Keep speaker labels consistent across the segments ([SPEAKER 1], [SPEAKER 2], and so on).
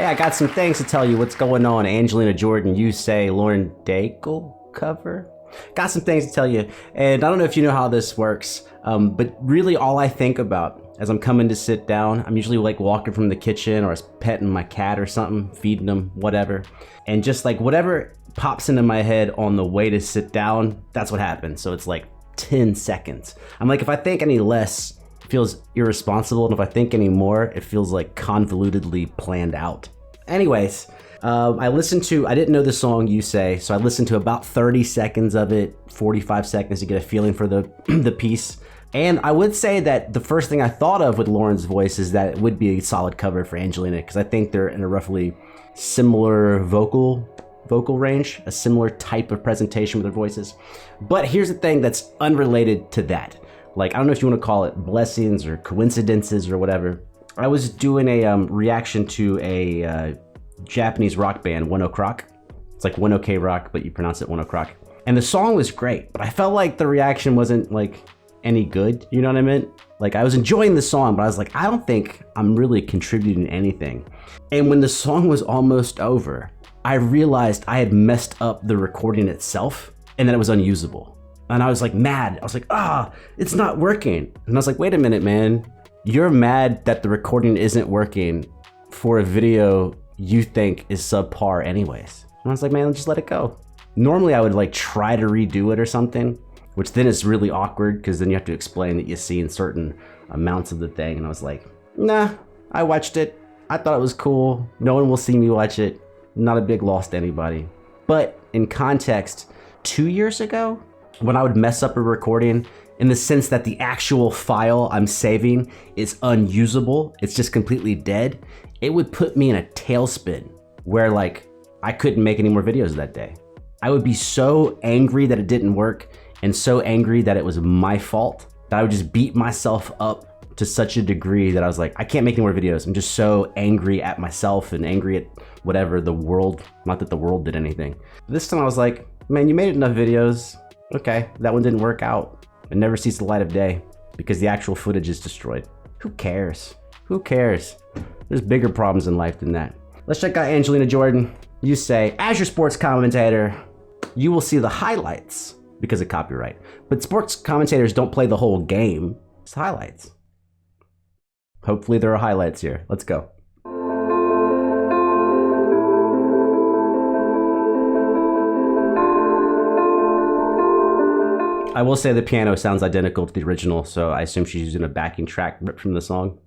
[SPEAKER 1] I got some things to tell you. What's going on? Angelina Jordan, You Say, Lauren Daigle cover? Got some things to tell you. And I don't know if you know how this works, but really all I think about as I'm coming to sit down, I'm usually like walking from the kitchen or I was petting my cat or something, feeding him, whatever. And just like whatever pops into my head on the way to sit down, that's what happens. So it's like 10 seconds. I'm like, if I think any less, it feels irresponsible. And if I think any more, it feels like convolutedly planned out. Anyways, I didn't know the song You Say, so I listened to about 30 seconds of it, 45 seconds to get a feeling for the piece. And I would say that the first thing I thought of with Lauren's voice is that it would be a solid cover for Angelina, because I think they're in a roughly similar vocal range, a similar type of presentation with their voices. But here's the thing that's unrelated to that. Like, I don't know if you want to call it blessings or coincidences or whatever. I was doing a reaction to a Japanese rock band, One Ok Rock. It's like One Ok Rock, but you pronounce it One Ok Rock. And the song was great, but I felt like the reaction wasn't like any good, you know what I meant? Like, I was enjoying the song, but I was like, I don't think I'm really contributing anything. And when the song was almost over, I realized I had messed up the recording itself and that it was unusable. And I was like mad. I was like, it's not working. And I was like, wait a minute, man. You're mad that the recording isn't working for a video you think is subpar anyways. And I was like, man, just let it go. Normally I would like try to redo it or something, which then is really awkward because then you have to explain that you've seen certain amounts of the thing. And I was like, nah, I watched it. I thought it was cool. No one will see me watch it. Not a big loss to anybody. But in context, 2 years ago, when I would mess up a recording in the sense that the actual file I'm saving is unusable, it's just completely dead, it would put me in a tailspin where like I couldn't make any more videos that day. I would be so angry that it didn't work and so angry that it was my fault that I would just beat myself up to such a degree that I was like, I can't make any more videos. I'm just so angry at myself and angry at whatever the world, not that the world did anything. This time I was like, man, you made enough videos. Okay, that one didn't work out. It never sees the light of day because the actual footage is destroyed. Who cares? Who cares? There's bigger problems in life than that. Let's check out Angelina Jordan. You Say, as your sports commentator, you will see the highlights because of copyright. But sports commentators don't play the whole game. It's highlights. Hopefully there are highlights here. Let's go. I will say the piano sounds identical to the original, so I assume she's using a backing track ripped from the song.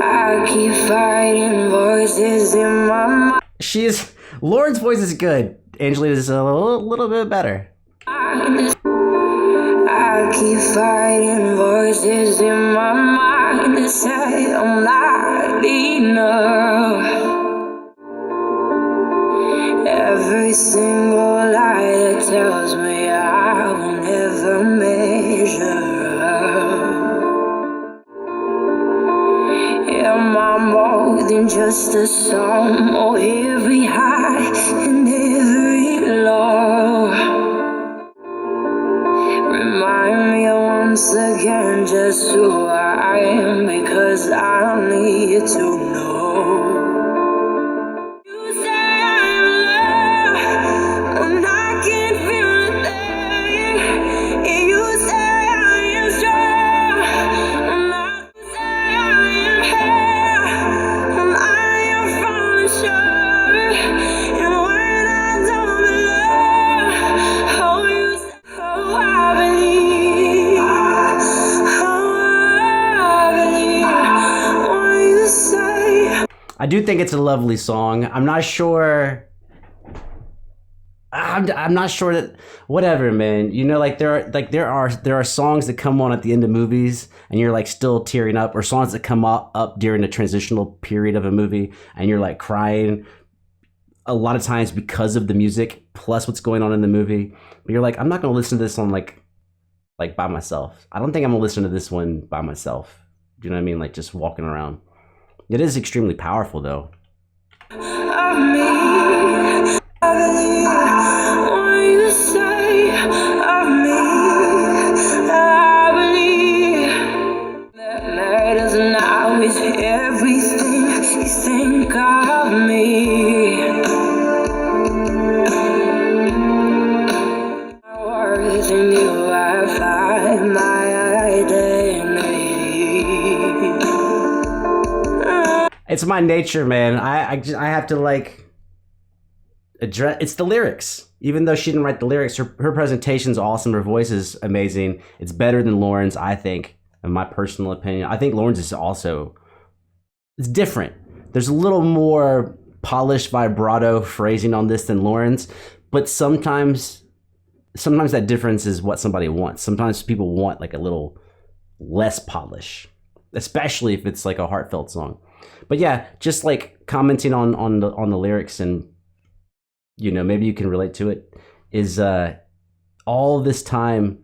[SPEAKER 1] I keep fighting voices in my mind. Lauren's voice is good. Angelina's is a little bit better. I keep fighting voices in my mind that say I'm not enough. Every single lie that tells me I will never measure up. Am I more than just a sum of every high and every low? Remind me once again just who I am, because I need to know. I do think it's a lovely song. I'm not sure that, whatever, man. You know, like there are songs that come on at the end of movies and you're like still tearing up, or songs that come up during the transitional period of a movie and you're like crying a lot of times because of the music plus what's going on in the movie. But you're like, I'm not gonna listen to this one like by myself. I don't think I'm gonna listen to this one by myself. Do you know what I mean? Like just walking around. It is extremely powerful though. it's my nature, man. I have to like address. It's the lyrics. Even though she didn't write the lyrics, her presentation's awesome. Her voice is amazing. It's better than Lauren's, I think, in my personal opinion. I think Lauren's is also, it's different. There's a little more polished vibrato phrasing on this than Lauren's, but sometimes that difference is what somebody wants. Sometimes people want like a little less polish, especially if it's like a heartfelt song. But yeah, just like commenting on the lyrics, and you know, maybe you can relate to it, is all this time,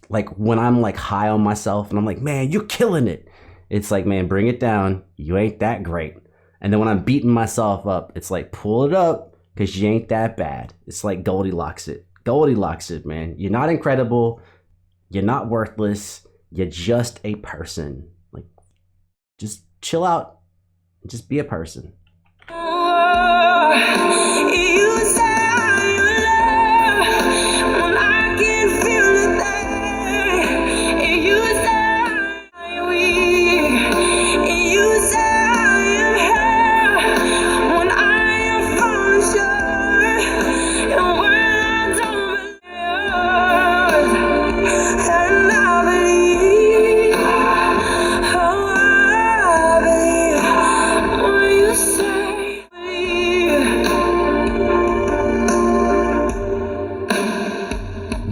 [SPEAKER 1] like when I'm like high on myself and I'm like, man, you're killing it. It's like, man, bring it down. You ain't that great. And then when I'm beating myself up, it's like, pull it up because you ain't that bad. It's like Goldilocks it. Goldilocks it, man. You're not incredible. You're not worthless. You're just a person. Like, just chill out. Just be a person.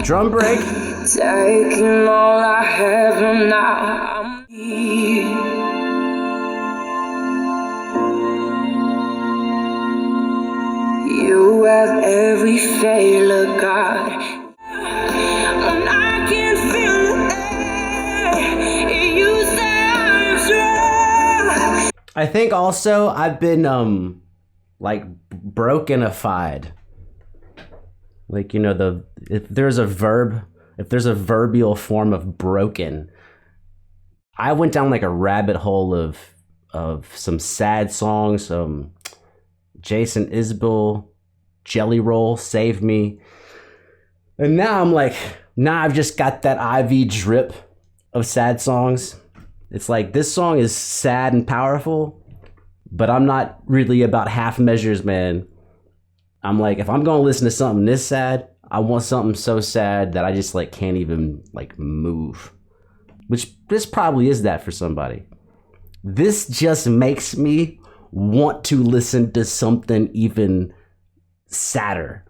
[SPEAKER 1] Drum break.
[SPEAKER 2] Taking all I have and now I'm here. You have every failure, God. When I can't feel it, you say I'm strong.
[SPEAKER 1] I think also I've been like brokenified. Like, you know, if there's a verbial form of broken, I went down like a rabbit hole of some sad songs, Jason Isbell, Jelly Roll, Save Me. And now I'm like, I've just got that IV drip of sad songs. It's like, this song is sad and powerful, but I'm not really about half measures, man. I'm like, if I'm going to listen to something this sad, I want something so sad that I just like can't even like move. Which this probably is that for somebody. This just makes me want to listen to something even sadder.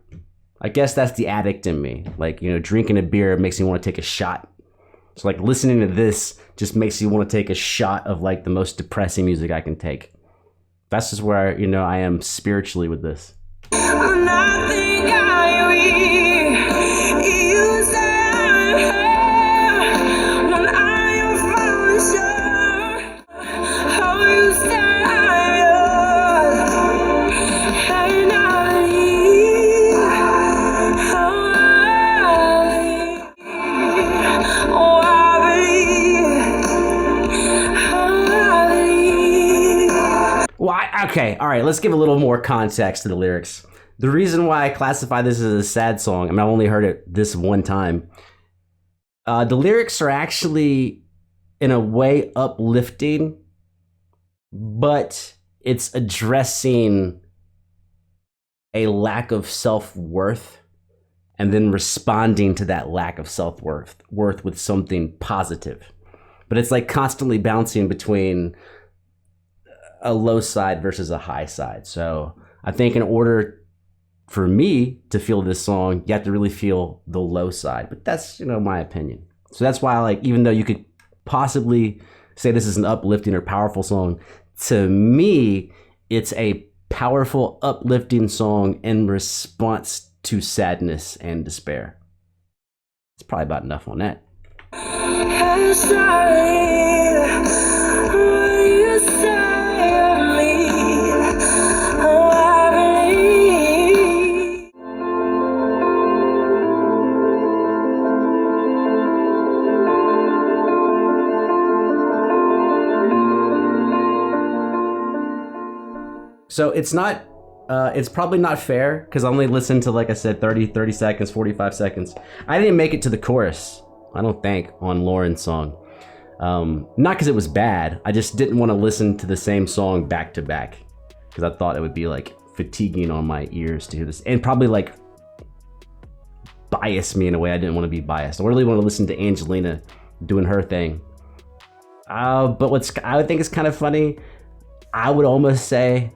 [SPEAKER 1] I guess that's the addict in me. Like, you know, drinking a beer makes me want to take a shot. So like listening to this just makes you want to take a shot of like the most depressing music I can take. That's just where, you know, I am spiritually with this.
[SPEAKER 2] Nothing I will. You say I'm when I am falling short. How you say I'm yours. And I believe. Oh, I believe. Oh, I believe.
[SPEAKER 1] Well, okay, all right, let's give a little more context to the lyrics. The reason why I classify this as a sad song, I mean, I've only heard it this one time. The lyrics are actually, in a way, uplifting, but it's addressing a lack of self-worth and then responding to that lack of self-worth with something positive. But it's like constantly bouncing between a low side versus a high side. So I think in order for me to feel this song, you have to really feel the low side. But that's, you know, my opinion. So that's why, like, even though you could possibly say this is an uplifting or powerful song, to me, it's a powerful, uplifting song in response to sadness and despair. It's probably about enough on that. So it's not, it's probably not fair because I only listened to, like I said, 30 seconds, 45 seconds. I didn't make it to the chorus, I don't think, on Lauren's song. Not because it was bad. I just didn't want to listen to the same song back to back because I thought it would be like fatiguing on my ears to hear this, and probably like bias me in a way I didn't want to be biased. I really want to listen to Angelina doing her thing. But what I would think is kind of funny, I would almost say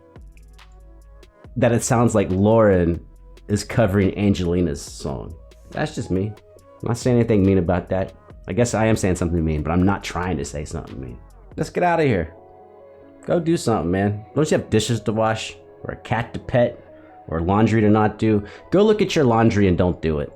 [SPEAKER 1] that it sounds like Lauren is covering Angelina's song. That's just me. I'm not saying anything mean about that. I guess I am saying something mean, but I'm not trying to say something mean. Let's get out of here. Go do something, man. Don't you have dishes to wash, or a cat to pet, or laundry to not do? Go look at your laundry and don't do it.